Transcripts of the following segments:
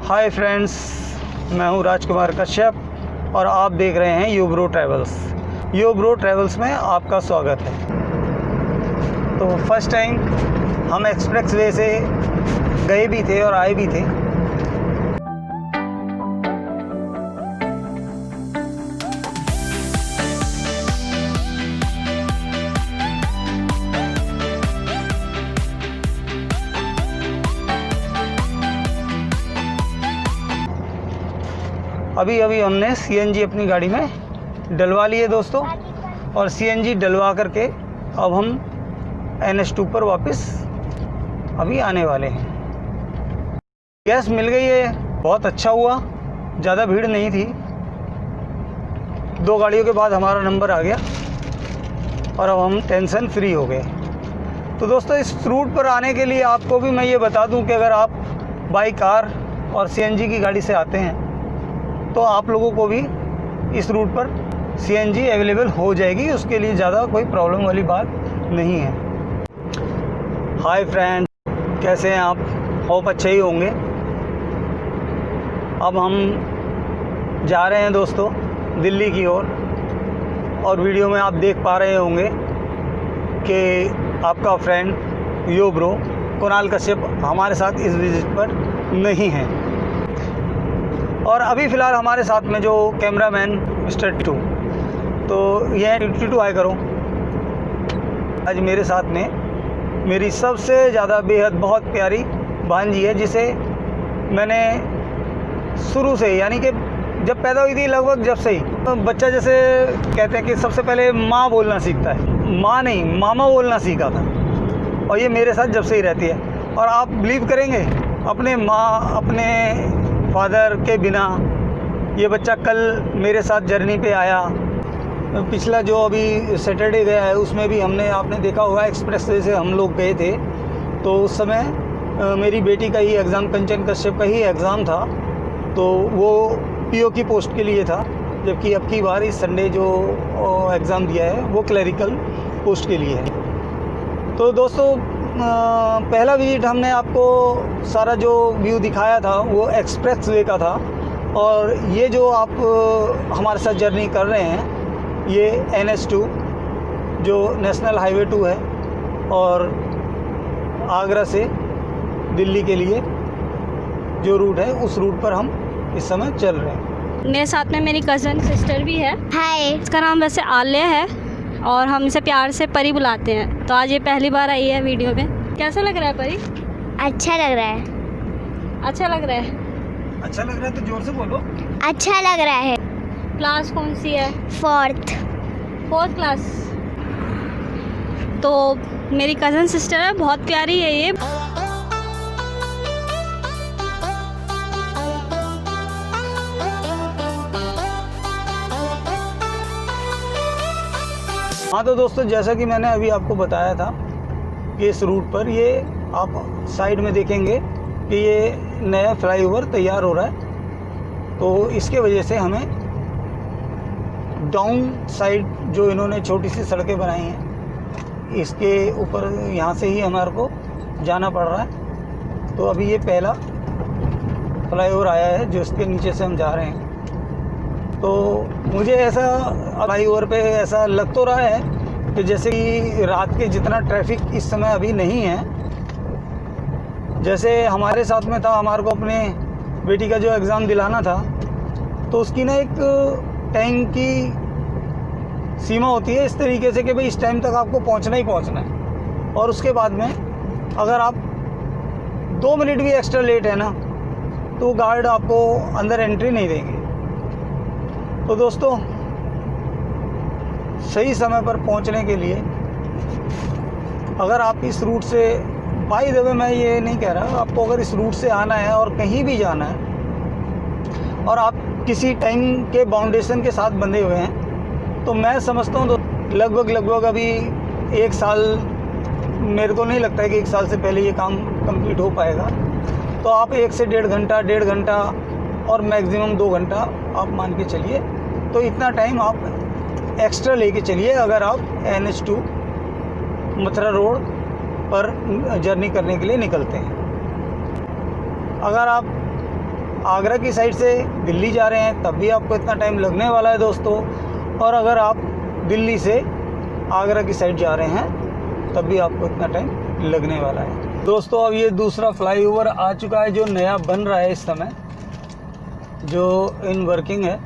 Hi friends, मैं हूं राजकुमार कश्यप और आप देख रहे हैं योब्रो ट्रैवल्स। योब्रो ट्रैवल्स में आपका स्वागत है। तो फर्स्ट टाइम हम एक्सप्रेस वे से गए भी थे और आए भी थे। अभी हमने सीएनजी अपनी गाड़ी में डलवा लिए दोस्तों, और सीएनजी डलवा करके अब हम NH2 पर वापस अभी आने वाले हैं। गैस मिल गई है, बहुत अच्छा हुआ, ज़्यादा भीड़ नहीं थी। 2 गाड़ियों के बाद हमारा नंबर आ गया और अब हम टेंशन फ्री हो गए। तो दोस्तों, इस रूट पर आने के लिए आपको भी मैं ये बता दूं कि अगर आप बाई कार और सीएनजी की गाड़ी से आते हैं तो आप लोगों को भी इस रूट पर सीएनजी अवेलेबल हो जाएगी, उसके लिए ज़्यादा कोई प्रॉब्लम वाली बात नहीं है। हाय फ्रेंड, कैसे हैं आप? होप अच्छे ही होंगे। अब हम जा रहे हैं दोस्तों दिल्ली की ओर, और वीडियो में आप देख पा रहे होंगे कि आपका फ्रेंड योब्रो कुणाल कश्यप हमारे साथ इस विजिट पर नहीं है। और अभी फ़िलहाल हमारे साथ में जो कैमरामैन मिस्टर टिटू, तो यह टिटू आए करो। आज मेरे साथ में मेरी सबसे ज़्यादा बेहद बहुत प्यारी भांजी है, जिसे मैंने शुरू से, यानी कि जब पैदा हुई थी लगभग जब से ही, बच्चा जैसे कहते हैं कि सबसे पहले माँ बोलना सीखता है, माँ नहीं मामा बोलना सीखा था, और ये मेरे साथ जब से ही रहती है। और आप बिलीव करेंगे, अपने माँ अपने फादर के बिना ये बच्चा कल मेरे साथ जर्नी पे आया। पिछला जो अभी सैटरडे गया है उसमें भी हमने, आपने देखा होगा, एक्सप्रेस वे से हम लोग गए थे। तो उस समय मेरी बेटी का ही एग्ज़ाम, कंचन कश्यप का ही एग्ज़ाम था, तो वो पीओ की पोस्ट के लिए था, जबकि अब की बार इस संडे जो एग्ज़ाम दिया है वो क्लरिकल पोस्ट के लिए है। तो दोस्तों, पहला विजिट हमने आपको सारा जो व्यू दिखाया था वो एक्सप्रेस वे का था, और ये जो आप हमारे साथ जर्नी कर रहे हैं ये NH2 जो नेशनल हाईवे 2 है, और आगरा से दिल्ली के लिए जो रूट है उस रूट पर हम इस समय चल रहे हैं। मेरे साथ में मेरी कज़न सिस्टर भी है। हाय। इसका नाम वैसे आल्या है और हम इसे प्यार से परी बुलाते हैं। तो आज ये पहली बार आई है वीडियो में। कैसा लग रहा है परी? अच्छा लग रहा है। अच्छा लग रहा है? अच्छा लग रहा है तो जोर से बोलो। अच्छा लग रहा है। क्लास कौन सी है? 4th class. तो मेरी कज़न सिस्टर है, बहुत प्यारी है ये। हाँ, तो दोस्तों, जैसा कि मैंने अभी आपको बताया था कि इस रूट पर ये आप साइड में देखेंगे कि ये नया फ्लाईओवर तैयार हो रहा है। तो इसके वजह से हमें डाउन साइड जो इन्होंने छोटी सी सड़कें बनाई हैं, इसके ऊपर यहाँ से ही हमारे को जाना पड़ रहा है। तो अभी ये पहला फ्लाईओवर आया है जो इसके नीचे से हम जा रहे हैं। तो मुझे ऐसा फ्लाईओवर पे ऐसा लग तो रहा है कि जैसे कि रात के जितना ट्रैफिक इस समय अभी नहीं है, जैसे हमारे साथ में था। हमारे को अपने बेटी का जो एग्ज़ाम दिलाना था, तो उसकी ना एक टाइम की सीमा होती है इस तरीके से कि भाई इस टाइम तक आपको पहुंचना ही पहुंचना है, और उसके बाद में अगर आप 2 मिनट भी एक्स्ट्रा लेट है ना तो गार्ड आपको अंदर एंट्री नहीं देंगे। तो दोस्तों, सही समय पर पहुंचने के लिए अगर आप इस रूट से, बाय द वे मैं ये नहीं कह रहा, आपको अगर इस रूट से आना है और कहीं भी जाना है और आप किसी टाइम के बाउंडेशन के साथ बंधे हुए हैं, तो मैं समझता हूँ तो लगभग अभी 1 साल, मेरे को नहीं लगता है कि 1 साल से पहले ये काम कंप्लीट हो पाएगा। तो आप 1 से 1.5 घंटा और मैक्सिमम 2 घंटा आप मान के चलिए। तो इतना टाइम आप एक्स्ट्रा लेके चलिए अगर आप NH2 मथुरा रोड पर जर्नी करने के लिए निकलते हैं। अगर आप आगरा की साइड से दिल्ली जा रहे हैं तब भी आपको इतना टाइम लगने वाला है दोस्तों, और अगर आप दिल्ली से आगरा की साइड जा रहे हैं तब भी आपको इतना टाइम लगने वाला है दोस्तों। अब ये दूसरा फ्लाईओवर आ चुका है जो नया बन रहा है इस समय, जो इन वर्किंग है,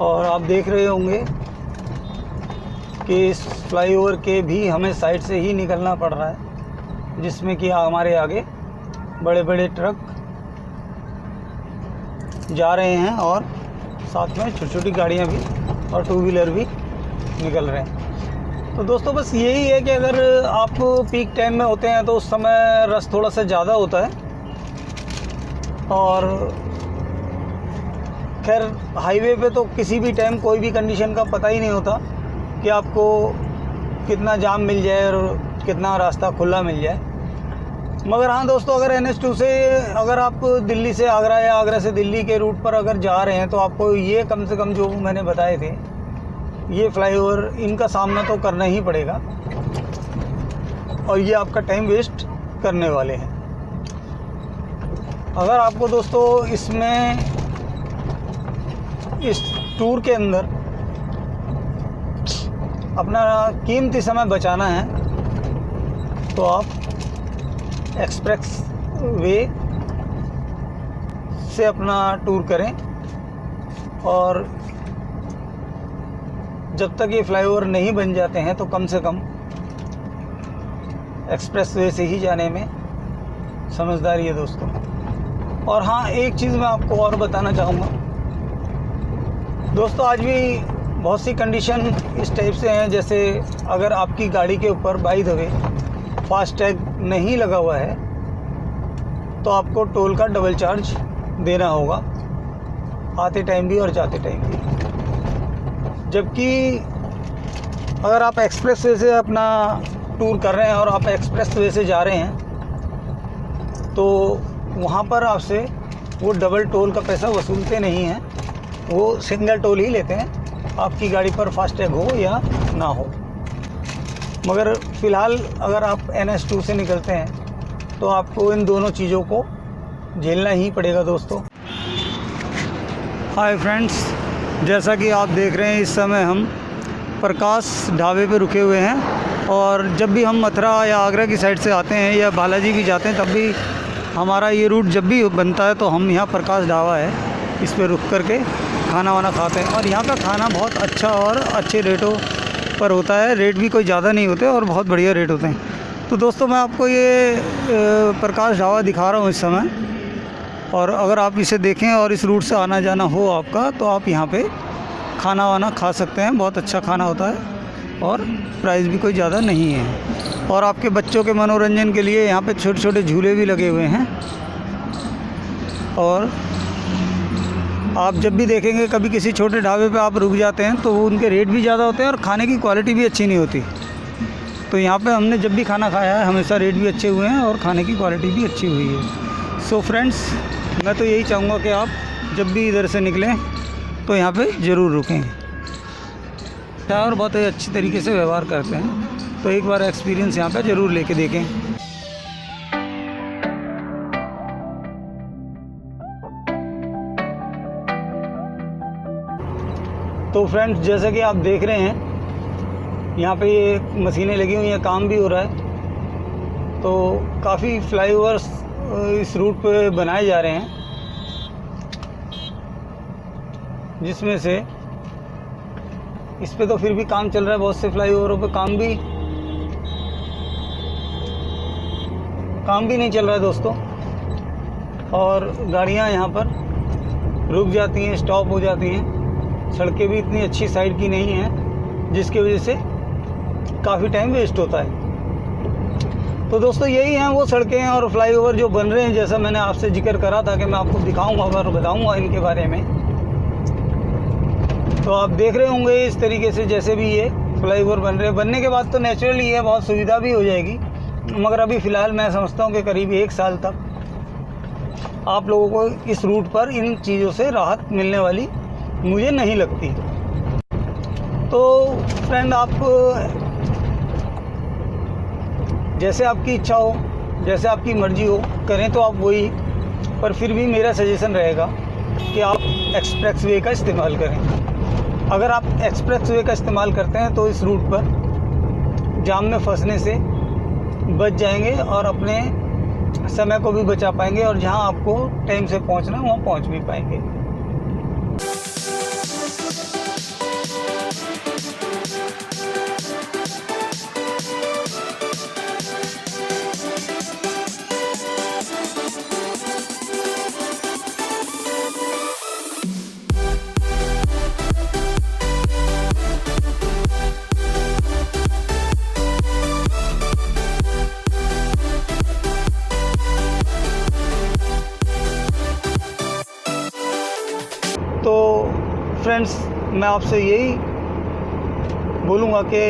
और आप देख रहे होंगे कि इस फ्लाईओवर के भी हमें साइड से ही निकलना पड़ रहा है, जिसमें कि हमारे आगे बड़े बड़े ट्रक जा रहे हैं और साथ में छोटी छोटी गाड़ियां भी और टू व्हीलर भी निकल रहे हैं। तो दोस्तों बस यही है कि अगर आप पीक टाइम में होते हैं तो उस समय रश थोड़ा सा ज़्यादा होता है, और खैर हाईवे पे तो किसी भी टाइम कोई भी कंडीशन का पता ही नहीं होता कि आपको कितना जाम मिल जाए और कितना रास्ता खुला मिल जाए। मगर हाँ दोस्तों, अगर NH2 से अगर आप दिल्ली से आगरा या आगरा से दिल्ली के रूट पर अगर जा रहे हैं तो आपको ये कम से कम जो मैंने बताए थे ये फ्लाईओवर, इनका सामना तो करना ही पड़ेगा, और ये आपका टाइम वेस्ट करने वाले हैं। अगर आपको दोस्तों इसमें इस टूर के अंदर अपना कीमती समय बचाना है तो आप एक्सप्रेस वे से अपना टूर करें, और जब तक ये फ्लाईओवर नहीं बन जाते हैं तो कम से कम एक्सप्रेस वे से ही जाने में समझदारी है दोस्तों। और हाँ, एक चीज़ मैं आपको और बताना चाहूँगा दोस्तों, आज भी बहुत सी कंडीशन इस टाइप से हैं, जैसे अगर आपकी गाड़ी के ऊपर बाय द वे फास्टैग नहीं लगा हुआ है तो आपको टोल का डबल चार्ज देना होगा, आते टाइम भी और जाते टाइम भी। जबकि अगर आप एक्सप्रेस वे से अपना टूर कर रहे हैं और आप एक्सप्रेस वे से जा रहे हैं तो वहाँ पर आपसे वो डबल टोल का पैसा वसूलते नहीं हैं, वो सिंगल टोल ही लेते हैं, आपकी गाड़ी पर फास्टैग हो या ना हो। मगर फ़िलहाल अगर आप NH2 से निकलते हैं तो आपको इन दोनों चीज़ों को झेलना ही पड़ेगा दोस्तों। हाय फ्रेंड्स, जैसा कि आप देख रहे हैं इस समय हम प्रकाश ढाबे पे रुके हुए हैं, और जब भी हम मथुरा या आगरा की साइड से आते हैं या बालाजी भी जाते हैं तब भी हमारा ये रूट जब भी बनता है तो हम यहाँ प्रकाश ढाबा है इस पर रुक करके खाना वाना खाते हैं, और यहाँ का खाना बहुत अच्छा और अच्छे रेटों पर होता है। रेट भी कोई ज़्यादा नहीं होते और बहुत बढ़िया रेट होते हैं। तो दोस्तों मैं आपको ये प्रकाश ढाबा दिखा रहा हूँ इस समय, और अगर आप इसे देखें और इस रूट से आना जाना हो आपका तो आप यहाँ पे खाना वाना खा सकते हैं। बहुत अच्छा खाना होता है और प्राइस भी कोई ज़्यादा नहीं है, और आपके बच्चों के मनोरंजन के लिए यहाँ पे छोटे छोटे झूले भी लगे हुए हैं। और आप जब भी देखेंगे कभी किसी छोटे ढाबे पे आप रुक जाते हैं तो उनके रेट भी ज़्यादा होते हैं और खाने की क्वालिटी भी अच्छी नहीं होती। तो यहाँ पे हमने जब भी खाना खाया है हमेशा रेट भी अच्छे हुए हैं और खाने की क्वालिटी भी अच्छी हुई है। सो फ्रेंड्स, मैं तो यही चाहूँगा कि आप जब भी इधर से निकलें तो यहाँ पे ज़रूर रुकें, और बहुत ही अच्छी तरीके से व्यवहार करते हैं। तो एक बार एक्सपीरियंस यहाँ पे ज़रूर लेके देखें। तो फ्रेंड्स, जैसा कि आप देख रहे हैं यहाँ पे ये मशीनें लगी हुई हैं, काम भी हो रहा है। तो काफ़ी फ्लाईओवर्स इस रूट पे बनाए जा रहे हैं, जिसमें से इस पे तो फिर भी काम चल रहा है, बहुत से फ्लाईओवरों पे काम भी नहीं चल रहा है दोस्तों, और गाड़ियाँ यहाँ पर रुक जाती हैं, स्टॉप हो जाती हैं। सड़कें भी इतनी अच्छी साइड की नहीं हैं, जिसकी वजह से काफ़ी टाइम वेस्ट होता है। तो दोस्तों यही हैं वो सड़कें और फ्लाईओवर जो बन रहे हैं, जैसा मैंने आपसे जिक्र करा था कि मैं आपको दिखाऊंगा और बताऊंगा इनके बारे में। तो आप देख रहे होंगे इस तरीके से जैसे भी ये फ्लाईओवर बन रहे हैं। बनने के बाद तो नेचुरली ये बहुत सुविधा भी हो जाएगी, मगर अभी फ़िलहाल मैं समझता हूँ कि करीब 1 साल तक आप लोगों को इस रूट पर इन चीज़ों से राहत मिलने वाली मुझे नहीं लगती। तो फ्रेंड, आप जैसे आपकी इच्छा हो, जैसे आपकी मर्ज़ी हो करें तो आप वही पर फिर भी मेरा सजेशन रहेगा कि आप एक्सप्रेस वे का इस्तेमाल करें। अगर आप एक्सप्रेस वे का इस्तेमाल करते हैं तो इस रूट पर जाम में फंसने से बच जाएंगे और अपने समय को भी बचा पाएंगे, और जहां आपको टाइम से पहुंचना है वहां पहुंच भी पाएंगे। तो फ्रेंड्स, मैं आपसे यही बोलूँगा कि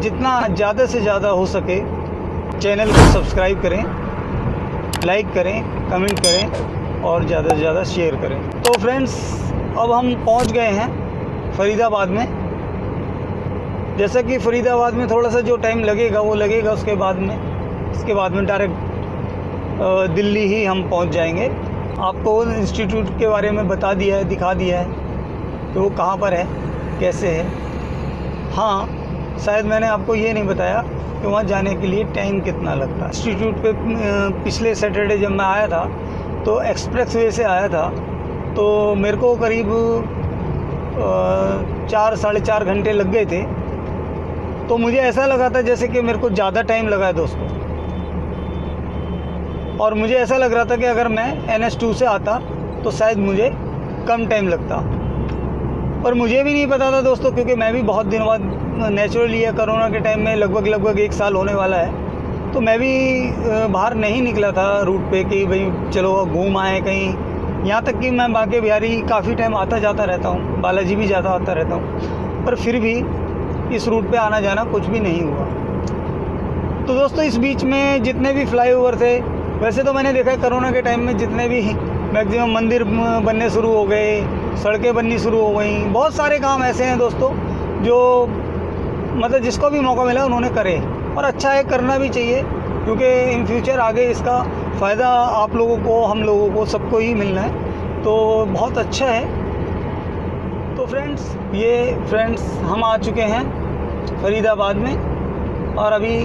जितना ज़्यादा से ज़्यादा हो सके चैनल को सब्सक्राइब करें, लाइक करें, कमेंट करें और ज़्यादा से ज़्यादा शेयर करें। तो फ्रेंड्स, अब हम पहुंच गए हैं फ़रीदाबाद में। जैसा कि फ़रीदाबाद में थोड़ा सा जो टाइम लगेगा वो लगेगा, उसके बाद में डायरेक्ट दिल्ली ही हम पहुंच जाएंगे। आपको इंस्टीट्यूट के बारे में बता दिया है, दिखा दिया है कि वो कहाँ पर है, कैसे है। हाँ, शायद मैंने आपको ये नहीं बताया कि वहाँ जाने के लिए टाइम कितना लगता है। इंस्टीट्यूट पे पिछले सैटरडे जब मैं आया था तो एक्सप्रेस वे से आया था, तो मेरे को करीब 4 साढ़े 4 घंटे लग गए थे। तो मुझे ऐसा लगा था जैसे कि मेरे को ज़्यादा टाइम लगा है दोस्तों, और मुझे ऐसा लग रहा था कि अगर मैं NH2 से आता तो शायद मुझे कम टाइम लगता। पर मुझे भी नहीं पता था दोस्तों, क्योंकि मैं भी बहुत दिनों बाद नेचुरली है, कोरोना के टाइम में लगभग 1 साल होने वाला है, तो मैं भी बाहर नहीं निकला था रूट पे कि भाई चलो घूम आए कहीं। यहाँ तक कि मैं बांके बिहारी काफ़ी टाइम आता जाता रहता हूँ, बालाजी भी ज़्यादा आता रहता हूँ, पर फिर भी इस रूट पे आना जाना कुछ भी नहीं हुआ। तो दोस्तों, इस बीच में जितने भी फ्लाईओवर थे, वैसे तो मैंने देखा है कोरोना के टाइम में जितने भी मैक्सिमम मंदिर बनने शुरू हो गए, सड़कें बननी शुरू हो गई, बहुत सारे काम ऐसे हैं दोस्तों जो मतलब जिसको भी मौका मिला उन्होंने करे, और अच्छा है, करना भी चाहिए, क्योंकि इन फ्यूचर आगे इसका फ़ायदा आप लोगों को, हम लोगों को, सबको ही मिलना है, तो बहुत अच्छा है। तो फ्रेंड्स, हम आ चुके हैं फ़रीदाबाद में, और अभी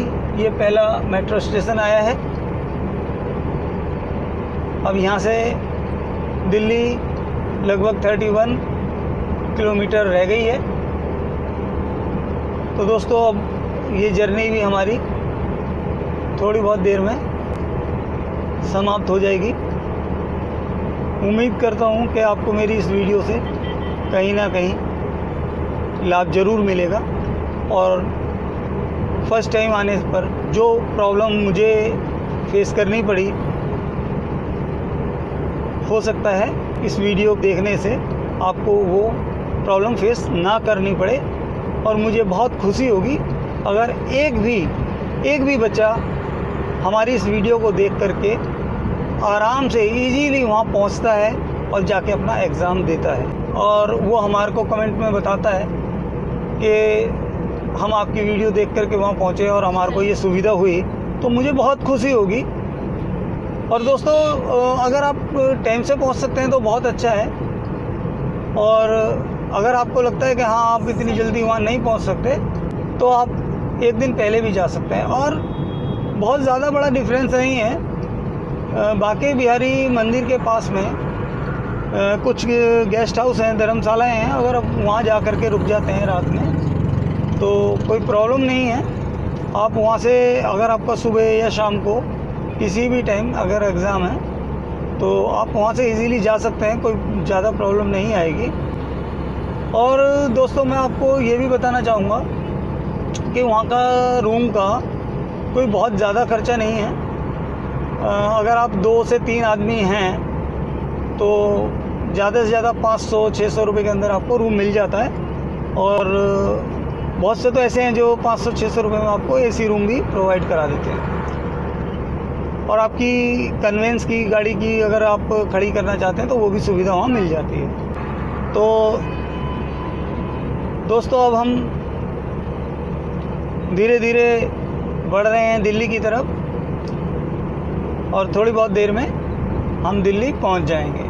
ये पहला मेट्रो स्टेशन आया है। अब यहाँ से दिल्ली लगभग 31 किलोमीटर रह गई है। तो दोस्तों, अब ये जर्नी भी हमारी थोड़ी बहुत देर में समाप्त हो जाएगी। उम्मीद करता हूँ कि आपको मेरी इस वीडियो से कहीं ना कहीं लाभ ज़रूर मिलेगा, और फर्स्ट टाइम आने पर जो प्रॉब्लम मुझे फेस करनी पड़ी, हो सकता है इस वीडियो देखने से आपको वो प्रॉब्लम फेस ना करनी पड़े, और मुझे बहुत खुशी होगी अगर एक भी बच्चा हमारी इस वीडियो को देख करके आराम से इजीली वहाँ पहुँचता है और जाके अपना एग्ज़ाम देता है, और वो हमारे को कमेंट में बताता है कि हम आपकी वीडियो देख करके वहाँ पहुँचे और हमारे को ये सुविधा हुई, तो मुझे बहुत खुशी होगी। और दोस्तों, अगर आप टाइम से पहुंच सकते हैं तो बहुत अच्छा है, और अगर आपको लगता है कि हाँ आप इतनी जल्दी वहाँ नहीं पहुंच सकते, तो आप एक दिन पहले भी जा सकते हैं, और बहुत ज़्यादा बड़ा डिफरेंस नहीं है। बांके बिहारी मंदिर के पास में कुछ गेस्ट हाउस हैं, धर्मशालाएँ हैं, अगर आप वहाँ जा कर के रुक जाते हैं रात में तो कोई प्रॉब्लम नहीं है। आप वहाँ से अगर आपका सुबह या शाम को किसी भी टाइम अगर एग्ज़ाम है तो आप वहाँ से इजीली जा सकते हैं, कोई ज़्यादा प्रॉब्लम नहीं आएगी। और दोस्तों, मैं आपको ये भी बताना चाहूँगा कि वहाँ का रूम का कोई बहुत ज़्यादा खर्चा नहीं है। अगर आप 2 से 3 आदमी हैं तो ज़्यादा से ज़्यादा 500-600 रुपये के अंदर आपको रूम मिल जाता है, और बहुत से तो ऐसे हैं जो 500-600 रुपये में आपको AC रूम भी प्रोवाइड करा देते हैं। और आपकी कन्वेंस की गाड़ी की अगर आप खड़ी करना चाहते हैं तो वो भी सुविधा वहाँ मिल जाती है। तो दोस्तों, अब हम धीरे धीरे बढ़ रहे हैं दिल्ली की तरफ, और थोड़ी बहुत देर में हम दिल्ली पहुंच जाएंगे।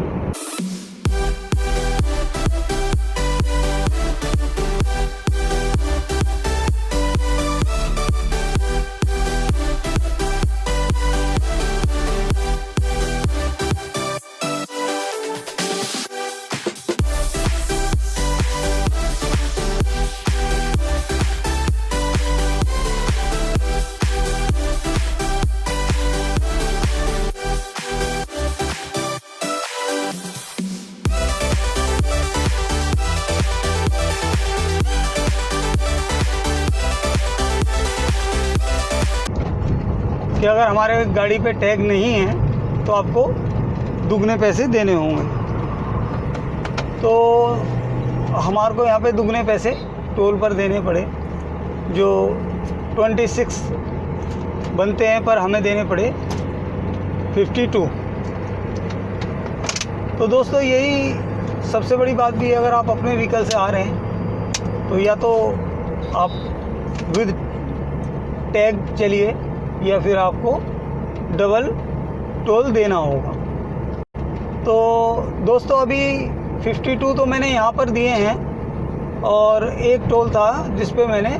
कि अगर हमारे गाड़ी पे टैग नहीं है तो आपको दुगने पैसे देने होंगे। तो हमारे को यहाँ पे दुगने पैसे टोल पर देने पड़े, जो 26 बनते हैं, पर हमें देने पड़े 52। तो दोस्तों यही सबसे बड़ी बात भी है, अगर आप अपने व्हीकल से आ रहे हैं तो या तो आप विद टैग चलिए या फिर आपको डबल टोल देना होगा। तो दोस्तों अभी 52 तो मैंने यहाँ पर दिए हैं, और एक टोल था जिस पे मैंने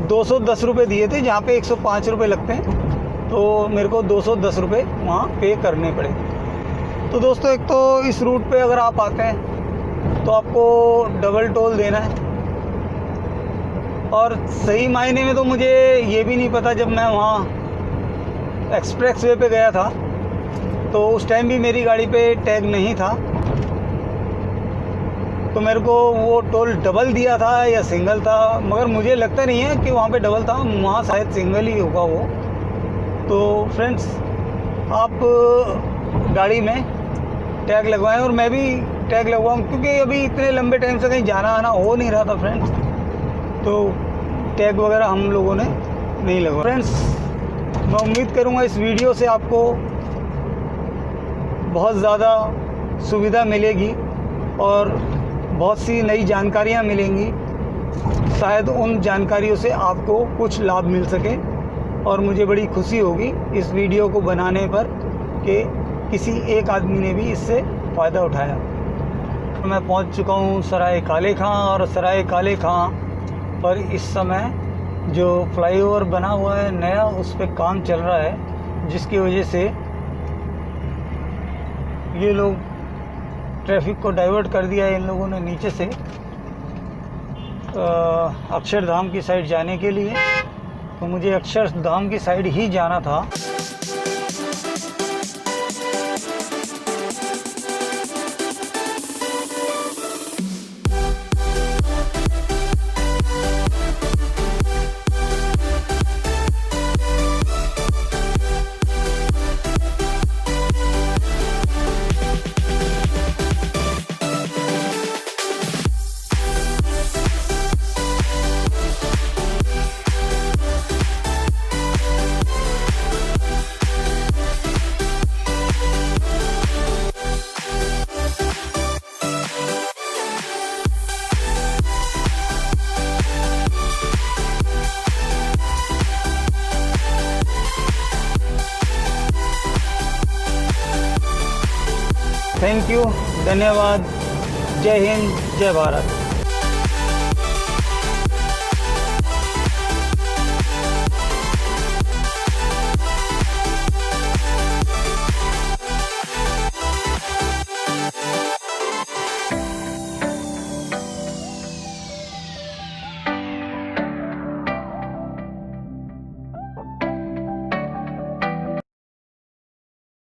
210 रुपये दिए थे, जहाँ पे 105 रुपये लगते हैं, तो मेरे को 210 रुपये वहाँ पे करने पड़े। तो दोस्तों एक तो इस रूट पे अगर आप आते हैं तो आपको डबल टोल देना है, और सही मायने में तो मुझे ये भी नहीं पता, जब मैं वहाँ एक्सप्रेस वे पे गया था तो उस टाइम भी मेरी गाड़ी पे टैग नहीं था, तो मेरे को वो टोल डबल दिया था या सिंगल था, मगर मुझे लगता नहीं है कि वहाँ पे डबल था, वहाँ शायद सिंगल ही होगा वो। तो फ्रेंड्स आप गाड़ी में टैग लगवाएं, और मैं भी टैग लगवाऊँ, क्योंकि अभी इतने लंबे टाइम से कहीं जाना आना हो नहीं रहा था फ्रेंड्स, तो टैग वगैरह हम लोगों ने नहीं लगवाया। फ्रेंड्स मैं उम्मीद करूँगा इस वीडियो से आपको बहुत ज़्यादा सुविधा मिलेगी और बहुत सी नई जानकारियाँ मिलेंगी। शायद उन जानकारियों से आपको कुछ लाभ मिल सके, और मुझे बड़ी खुशी होगी इस वीडियो को बनाने पर कि किसी एक आदमी ने भी इससे फ़ायदा उठाया। मैं पहुंच चुका हूं सराय काले खां, और सराय काले खां पर इस समय जो फ्लाईओवर बना हुआ है नया, उस पर काम चल रहा है, जिसकी वजह से ये लोग ट्रैफिक को डाइवर्ट कर दिया है इन लोगों ने नीचे से अक्षरधाम की साइड जाने के लिए। तो मुझे अक्षरधाम की साइड ही जाना था। थैंक यू, धन्यवाद, जय हिंद, जय भारत।